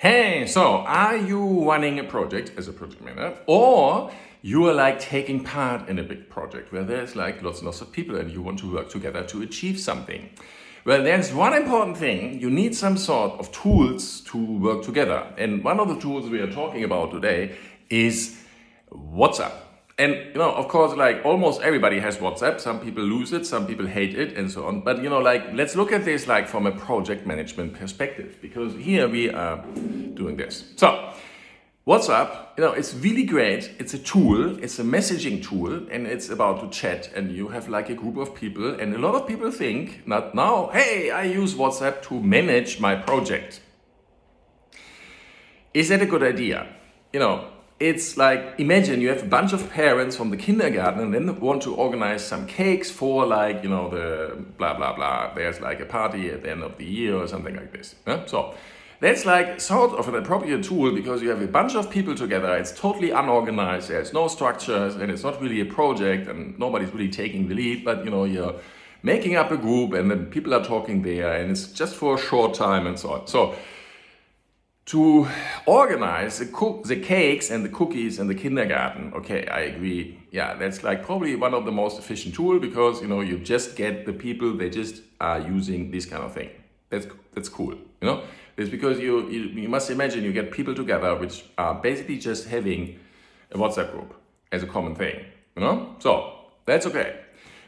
Hey, so are you running a project as a project manager, or you are like taking part in a big project where there's like lots and lots of people and you want to work together to achieve something? Well, there's one important thing. You need some sort of tools to work together. And one of the tools we are talking about today is WhatsApp. And of course, like almost everybody has WhatsApp. Some people lose it, some people hate it, and so on. But let's look at this like from a project management perspective, because here we are doing this. So WhatsApp, it's really great. It's a tool, it's a messaging tool, and it's about to chat, and you have like a group of people, and a lot of people think not now, hey, I use WhatsApp to manage my project. Is that a good idea? It's like, imagine you have a bunch of parents from the kindergarten and then want to organize some cakes for the blah, blah, blah. There's like a party at the end of the year or something like this. Yeah? So that's like sort of an appropriate tool because you have a bunch of people together. It's totally unorganized. There's no structures and it's not really a project and nobody's really taking the lead, but you're making up a group and then people are talking there and it's just for a short time and so on. So to organize the cakes and the cookies in the kindergarten, okay, I agree. Yeah, that's like probably one of the most efficient tools because, you just get the people, they just are using this kind of thing. That's cool, It's because you must imagine you get people together which are basically just having a WhatsApp group as a common thing, So that's okay.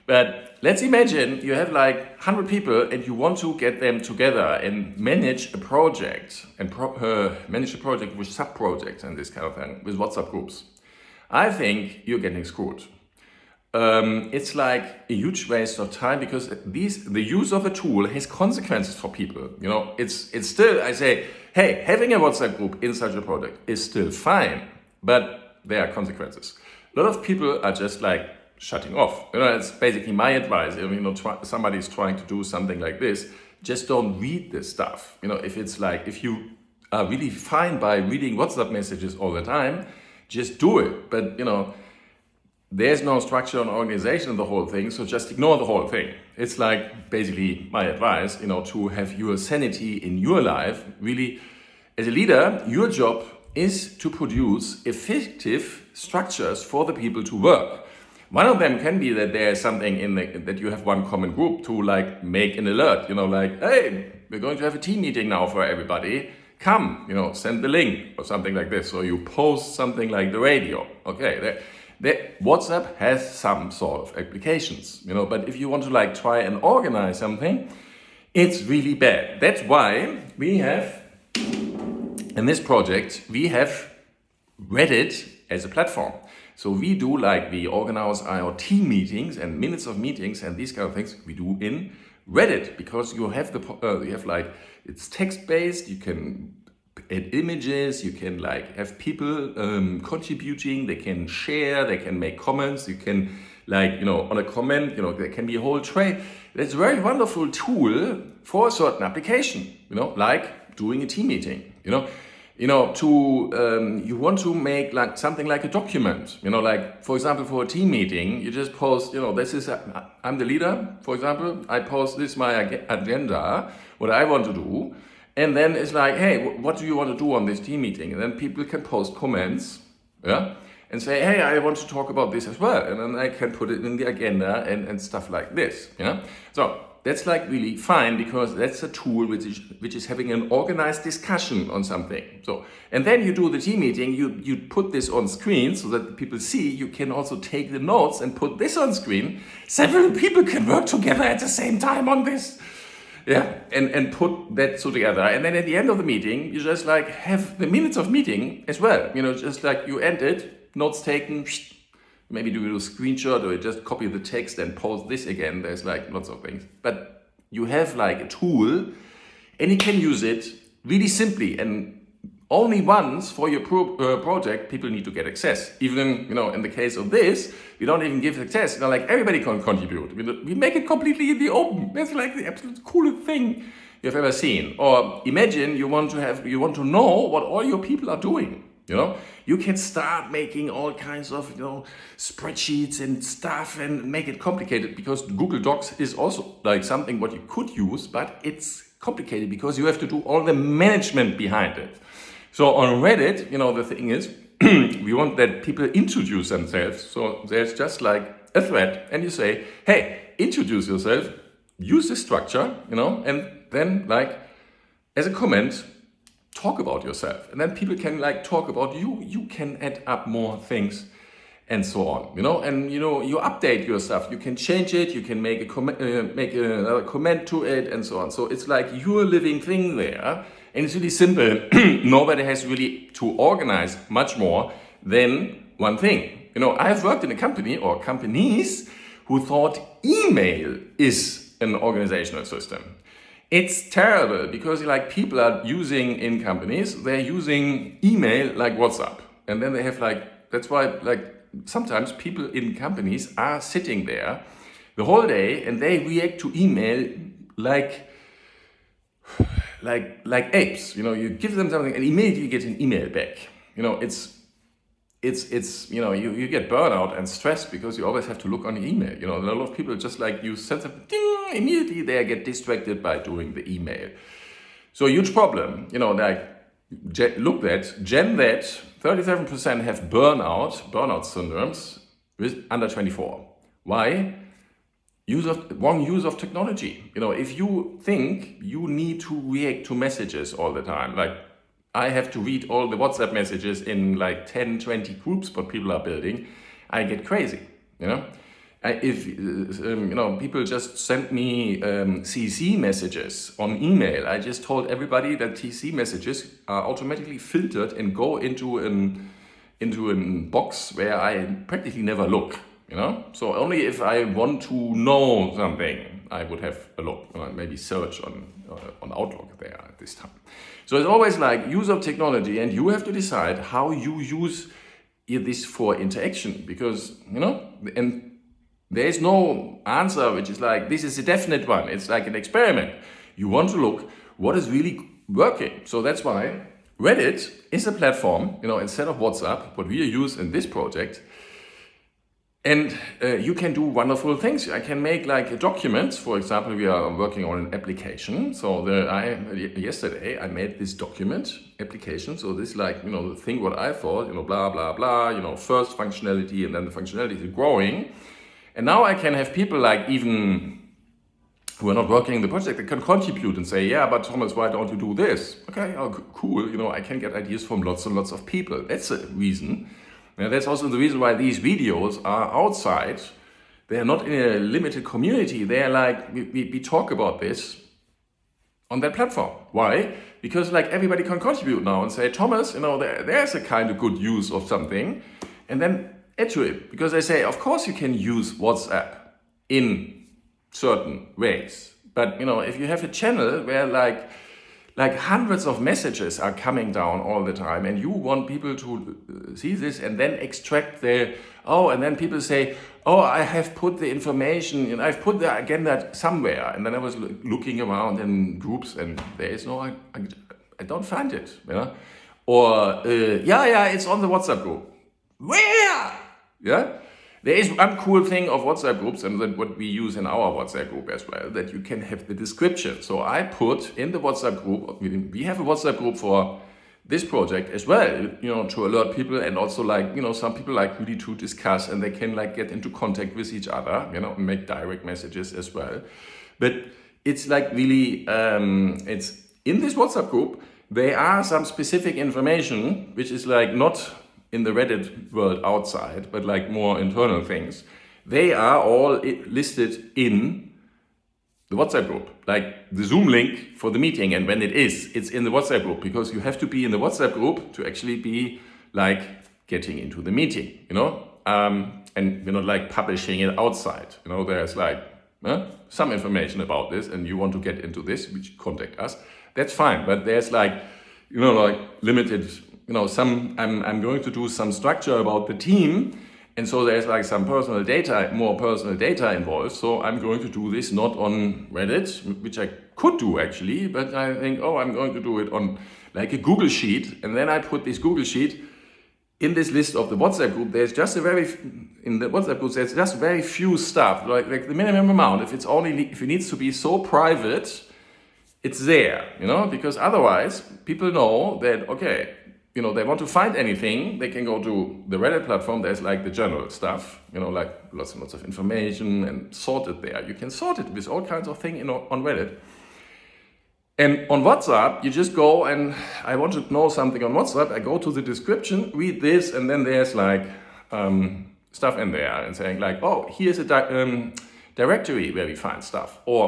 But let's imagine you have like 100 people and you want to get them together and manage a project and manage a project with sub-projects and this kind of thing with WhatsApp groups. I think you're getting screwed. It's like a huge waste of time because the use of a tool has consequences for people. It's still, I say, hey, having a WhatsApp group in such a project is still fine, but there are consequences. A lot of people are just like shutting off. It's basically my advice. Somebody's trying to do something like this, just don't read this stuff. If you are really fine by reading WhatsApp messages all the time, just do it. But there's no structure and organization in the whole thing, so just ignore the whole thing. It's like basically my advice, to have your sanity in your life. Really, as a leader, your job is to produce effective structures for the people to work. One of them can be that there's something that you have one common group to like make an alert, hey, we're going to have a team meeting now for everybody. Come, send the link or something like this. So you post something like the radio. Okay, WhatsApp has some sort of applications, but if you want to like try and organize something, it's really bad. That's why we have, in this project, we have Reddit as a platform. So we organize our team meetings and minutes of meetings and these kind of things we do in Reddit because you have it's text based. You can add images. You can have people contributing. They can share. They can make comments. You can on a comment. There can be a whole tray. It's a very wonderful tool for a certain application. Like doing a team meeting. You want to make like something like a document, for example, for a team meeting, you just post, I'm the leader, for example, I post this, my agenda, what I want to do. And then it's like, hey, what do you want to do on this team meeting? And then people can post comments, and say, hey, I want to talk about this as well. And then I can put it in the agenda and stuff like this, So that's like really fine because that's a tool which is having an organized discussion on something. So, and then you do the team meeting, you put this on screen so that people see. You can also take the notes and put this on screen. Several people can work together at the same time on this. Yeah, and put that together. And then at the end of the meeting, you just like have the minutes of meeting as well. Just like you end it, notes taken, maybe do a screenshot or just copy the text and post this again. There's like lots of things. But you have like a tool and you can use it really simply and only once for your project. People need to get access. Even, in the case of this, we don't even give access. Everybody can contribute. We make it completely in the open. That's like the absolute coolest thing you've ever seen. Or imagine you want to know what all your people are doing. You can start making all kinds of, spreadsheets and stuff and make it complicated because Google Docs is also like something what you could use, but it's complicated because you have to do all the management behind it. So on Reddit, the thing is, we want that people introduce themselves. So there's just like a thread and you say, hey, introduce yourself, use this structure, and then like as a comment, talk about yourself. And then people can like talk about you. You can add up more things and so on, and you update your stuff. You can change it. You can make another comment to it and so on. So it's like your living thing there. And it's really simple. Nobody has really to organize much more than one thing. I've worked in a company or companies who thought email is an organizational system. It's terrible because like people are using in companies, they're using email like WhatsApp. And then they have that's why like sometimes people in companies are sitting there the whole day and they react to email like apes. You give them something and immediately you get an email back. It's you get burnout and stress because you always have to look on the email. A lot of people just like you send them ding, immediately they get distracted by doing the email. So huge problem. Look at Gen Z, 37% have burnout syndromes with under 24. Why? Wrong use of technology. If you think you need to react to messages all the time, like I have to read all the WhatsApp messages in like 10, 20 groups what people are building, I get crazy. If people just send me CC messages on email, I just told everybody that CC messages are automatically filtered and go into a box where I practically never look. So only if I want to know something, I would have a look, maybe search on Outlook there at this time. So it's always like use of technology, and you have to decide how you use this for interaction, because and there is no answer which is like this is a definite one. It's like an experiment. You want to look what is really working. So that's why Reddit is a platform, instead of WhatsApp, what we use in this project. And you can do wonderful things. I can make like documents. For example, we are working on an application. So yesterday I made this document application. So this the thing what I thought, blah, blah, blah, first functionality and then the functionality is growing. And now I can have people like even who are not working in the project, they can contribute and say, yeah, but Thomas, why don't you do this? Okay, cool. I can get ideas from lots and lots of people. That's a reason. And that's also the reason why these videos are outside. They are not in a limited community. They are like, we talk about this on that platform. Why? Because like everybody can contribute now and say, Thomas, there's a kind of good use of something. And then add to it. Because they say, of course you can use WhatsApp in certain ways. But, if you have a channel where like hundreds of messages are coming down all the time and you want people to see this and then extract and then people say, I have put the information and I've put the agenda somewhere. And then I was looking around in groups and there is no, I don't find it. Or, it's on the WhatsApp group. Where? Yeah. There is one cool thing of WhatsApp groups, and that what we use in our WhatsApp group as well, that you can have the description. So I put in the WhatsApp group, we have a WhatsApp group for this project as well, to alert people, and also some people like really to discuss, and they can get into contact with each other, and make direct messages as well. But it's really, it's in this WhatsApp group, there are some specific information, which is not in the Reddit world outside, but more internal things. They are all listed in the WhatsApp group, like the Zoom link for the meeting. And when it's in the WhatsApp group, because you have to be in the WhatsApp group to actually be getting into the meeting, and we're not publishing it outside. There's some information about this and you want to get into this, which contact us. That's fine. But there's limited, I'm going to do some structure about the team. And so there's some more personal data involved. So I'm going to do this not on Reddit, which I could do actually, but I think, I'm going to do it on a Google Sheet. And then I put this Google Sheet in this list of the WhatsApp group. There's just in the WhatsApp group, there's just very few stuff, like the minimum amount. If it needs to be so private, it's there, because otherwise people know that, okay, they want to find anything, they can go to the Reddit platform. There's like the general stuff, like lots and lots of information and sort it there. You can sort it with all kinds of things on Reddit. And on WhatsApp, you just go and I want to know something on WhatsApp. I go to the description, read this, and then there's like stuff in there and saying like, oh, here's a directory where we find stuff. Or,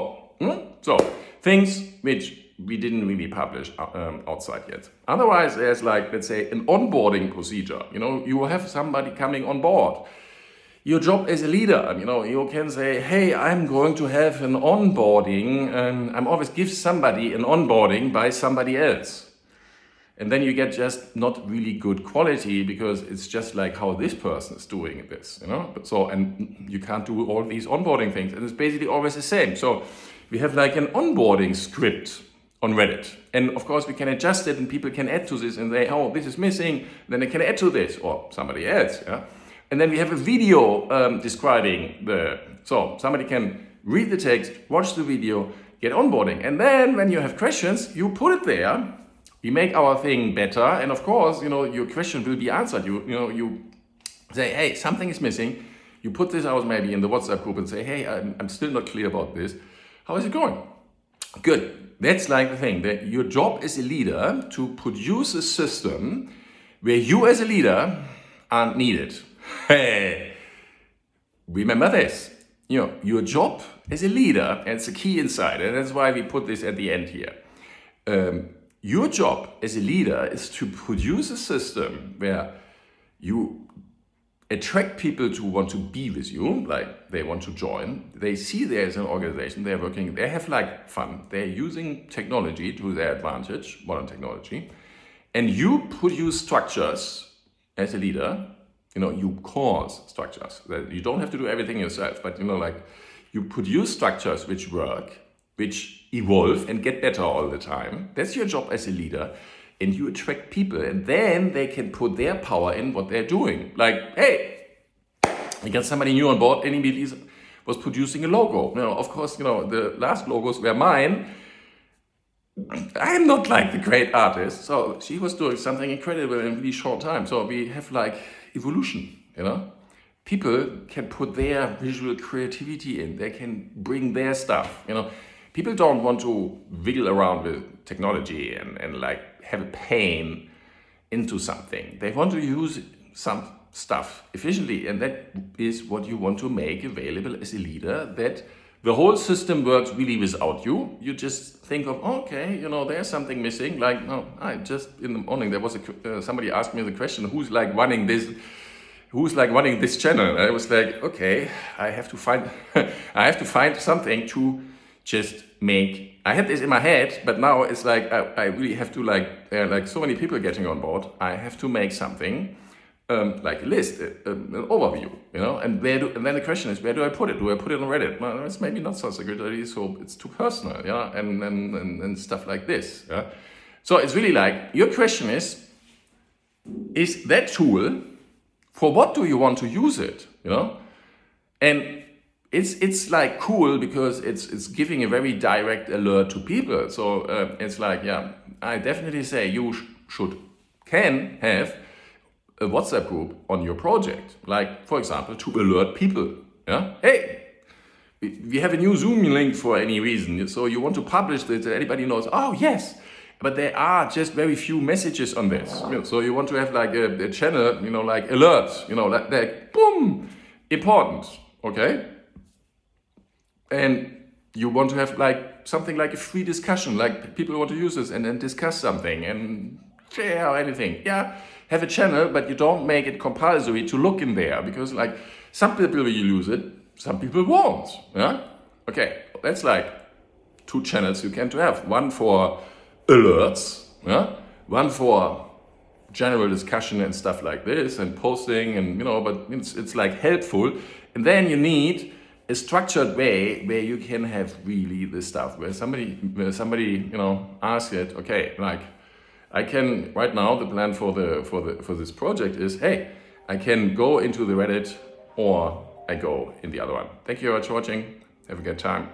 so things which we didn't really publish outside yet. Otherwise, there's like, let's say, an onboarding procedure. You will have somebody coming on board. Your job as a leader, you can say, hey, I'm going to have an onboarding, and I'm always give somebody an onboarding by somebody else. And then you get just not really good quality because it's just like how this person is doing this, So, and you can't do all these onboarding things, and it's basically always the same. So we have like an onboarding script on Reddit. And of course we can adjust it and people can add to this and say, oh, this is missing. Then they can add to this or somebody else. Yeah. And then we have a video describing so somebody can read the text, watch the video, get onboarding. And then when you have questions, you put it there. We make our thing better. And of course, your question will be answered. You say, hey, something is missing. You put this out maybe in the WhatsApp group and say, hey, I'm still not clear about this. How is it going? Good. That's like the thing, that your job as a leader to produce a system where you as a leader aren't needed. Hey, remember this. Your job as a leader, and it's a key insight, and that's why we put this at the end here. Your job as a leader is to produce a system where you attract people to want to be with you, like they want to join. They see there's an organization, they're working, they have like fun. They're using technology to their advantage, modern technology. And you produce structures as a leader, you cause structures. That you don't have to do everything yourself, but you produce structures which work, which evolve and get better all the time. That's your job as a leader. And you attract people, and then they can put their power in what they're doing. Like, hey, I got somebody new on board, and immediately was producing a logo. Of course, the last logos were mine. I'm not like the great artist, so she was doing something incredible in a really short time. So we have like evolution. People can put their visual creativity in. They can bring their stuff. People don't want to wiggle around with technology and like have a pain into something. They want to use some stuff efficiently, and that is what you want to make available as a leader, that the whole system works really without you. You just think of, okay, there's something missing. Like, no, I just, in the morning, there was somebody asked me the question, who's running this channel? And I was like, okay, I have to find something to just make. I had this in my head, but now it's like I really have to like so many people getting on board. I have to make something like a list, an overview, and then the question is, where do I put it? Do I put it on Reddit? Well, it's maybe not such a good idea, so it's too personal, and stuff like this. Yeah? So it's really like, your question is that tool, for what do you want to use it? And it's like cool because it's giving a very direct alert to people. So it's like, yeah, I definitely say you can have a WhatsApp group on your project, like for example to alert people. Yeah, hey, we have a new Zoom link for any reason, so you want to publish this, anybody knows, oh yes, but there are just very few messages on this. So you want to have like a channel, like alerts, like boom, important, okay? And you want to have like something like a free discussion, like people want to use this and then discuss something and share anything. Yeah, have a channel, but you don't make it compulsory to look in there, because like some people will use it, some people won't. Yeah, okay, that's like 2 channels you can have. One for alerts, yeah, one for general discussion and stuff like this and posting, and but it's like helpful. And then you need a structured way where you can have really the stuff where somebody asks it, okay, like I can right now, the plan for this project is, hey, I can go into the Reddit or I go in the other one. Thank you very much for watching. Have a good time.